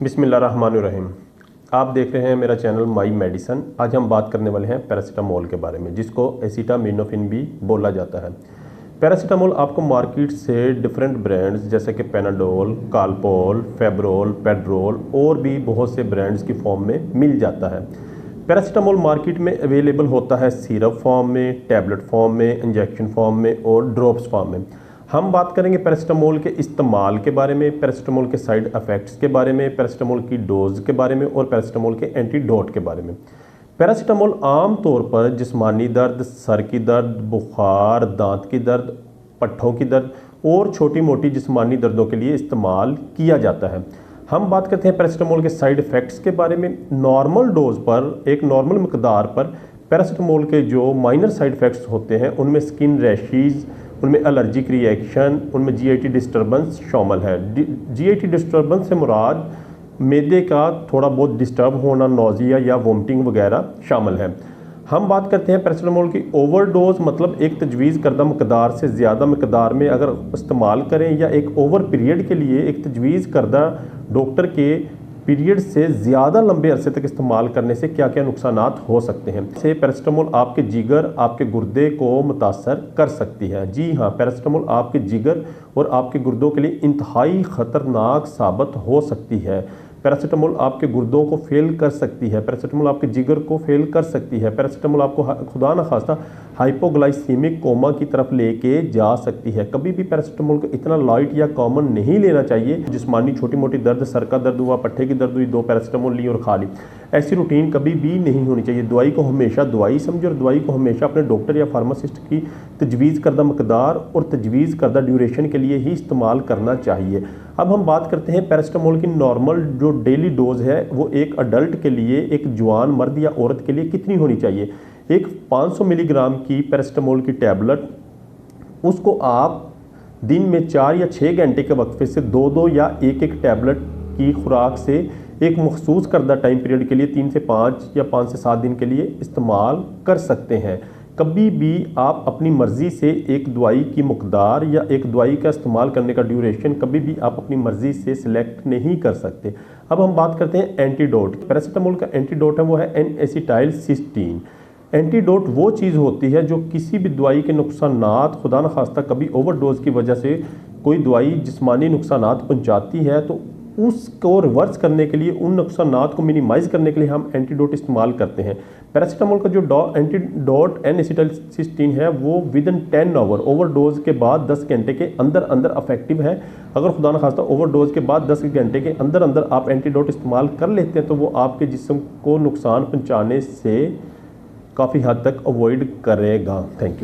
बिस्मिल्लाहिर्रहमानिर्रहीम। आप देख रहे हैं मेरा चैनल माई मेडिसन। आज हम बात करने वाले हैं पैरासीटामोल के बारे में, जिसको एसिटामिनोफेन भी बोला जाता है। पैरासीटामोल आपको मार्केट से डिफरेंट ब्रांड्स जैसे कि पेनाडोल, कालपोल, फेब्रोल, पेड्रोल और भी बहुत से ब्रांड्स की फॉर्म में मिल जाता है। पैरासीटामोल मार्केट में अवेलेबल होता है सिरप फॉर्म में, टैबलेट फॉर्म में, इंजेक्शन फॉर्म में और ड्रॉप्स फॉर्म में। हम बात करेंगे पैरासीटामोल के इस्तेमाल के बारे में, पैरासीटामोल के साइड इफ़ेक्ट्स के बारे में, पैरासीटामोल की डोज के बारे में और पैरासीटामोल के एंटीडोट के बारे में। पैरासीटामोल आम तौर पर जिस्मानी दर्द, सर की दर्द, बुखार, दांत की दर्द, पट्ठों की दर्द और छोटी मोटी जिस्मानी दर्दों के लिए इस्तेमाल किया जाता है। हम बात करते हैं पैरासीटामोल के साइड इफ़ेक्ट्स के बारे में। नॉर्मल डोज पर, एक नॉर्मल मकदार पर पैरासीटामोल के जो माइनर साइड इफ़ेक्ट्स होते हैं उनमें स्किन रैशेज़, उनमें एलर्जिक रिएक्शन, उनमें जीआईटी डिस्टर्बेंस शामिल है। जीआईटी डिस्टर्बेंस से मुराद मैदे का थोड़ा बहुत डिस्टर्ब होना, नोज़िया या वोमिटिंग वगैरह शामिल है। हम बात करते हैं पैरासीटामोल की ओवरडोज, मतलब एक तजवीज़ करदा मकदार से ज़्यादा मकदार में अगर इस्तेमाल करें या एक ओवर पीरियड के लिए एक तजवीज़ करदा डॉक्टर के पीरियड से ज़्यादा लंबे अरसे तक इस्तेमाल करने से क्या क्या नुकसानात हो सकते हैं। से पैरासीटामोल आपके जिगर, आपके गुर्दे को मुतासर कर सकती है। जी हाँ, पैरासीटामोल आपके जिगर और आपके गुर्दों के लिए इंतहाई ख़तरनाक साबित हो सकती है। पैरासीटामोल आपके गुर्दों को फेल कर सकती है, पैरासीटामोल आपके जिगर को फेल कर सकती है, पैरासीटामोल आपको खुदा न खास्ता हाइपोग्लाइसीमिक कोमा की तरफ लेके जा सकती है। कभी भी पैरासीटामोल को इतना लाइट या कॉमन नहीं लेना चाहिए। जिस्मानी छोटी मोटी दर्द, सर का दर्द हुआ, पट्टे की दर्द हुई, 2 पैरासीटामोल ली और खा ली, ऐसी रूटीन कभी भी नहीं होनी चाहिए। दवाई को हमेशा दवाई समझो और दवाई को हमेशा अपने डॉक्टर या फार्मासिस्ट की तजवीज़ करदा मकदार और तजवीज़ करदा ड्यूरेशन के लिए ही इस्तेमाल करना चाहिए। अब हम बात करते हैं पैरासीटामोल की नॉर्मल जो डेली डोज है वो एक अडल्ट के लिए, एक जवान मर्द या औरत के लिए कितनी होनी चाहिए। एक 500 मिलीग्राम की पैरासीटामोल की टैबलेट, उसको आप दिन में 4 या 6 घंटे के वक्फे से 2-2 या 1-1 टैबलेट की खुराक से एक मखसूस करदा टाइम पीरियड के लिए 3 से 5 या 5 से 7 दिन के लिए इस्तेमाल कर सकते हैं। कभी भी आप अपनी मर्ज़ी से एक दवाई की मकदार या एक दवाई का इस्तेमाल करने का ड्यूरेशन कभी भी आप अपनी मर्ज़ी से सिलेक्ट नहीं कर सकते। अब हम बात करते हैं एंटीडोट। पैरासीटामोल का एंटीडोट है वो है N-एसिटाइलसिस्टीन। एंटीडोट वो चीज़ होती है जो किसी भी दवाई के नुकसानात, खुदा न खास्ता कभी ओवरडोज की वजह से कोई दवाई जिस्मानी नुकसानात पहुंचाती है तो उसको रिवर्स करने के लिए, उन नुकसानात को मिनिमाइज़ करने के लिए हम एंटीडोट इस्तेमाल करते हैं। पैरासीटामोल का जो एंटीडोट N-एसिटाइलसिस्टीन है वो विदिन 10 आवर, ओवरडोज के बाद 10 घंटे के अंदर अंदर अफेक्टिव है। अगर खुदा न खास्ता ओवरडोज के बाद 10 घंटे के अंदर अंदर आप एंटीडोट इस्तेमाल कर लेते हैं तो वो आपके जिस्म को नुकसान पहुँचाने से काफ़ी हद तक अवॉइड करेगा। Thank you.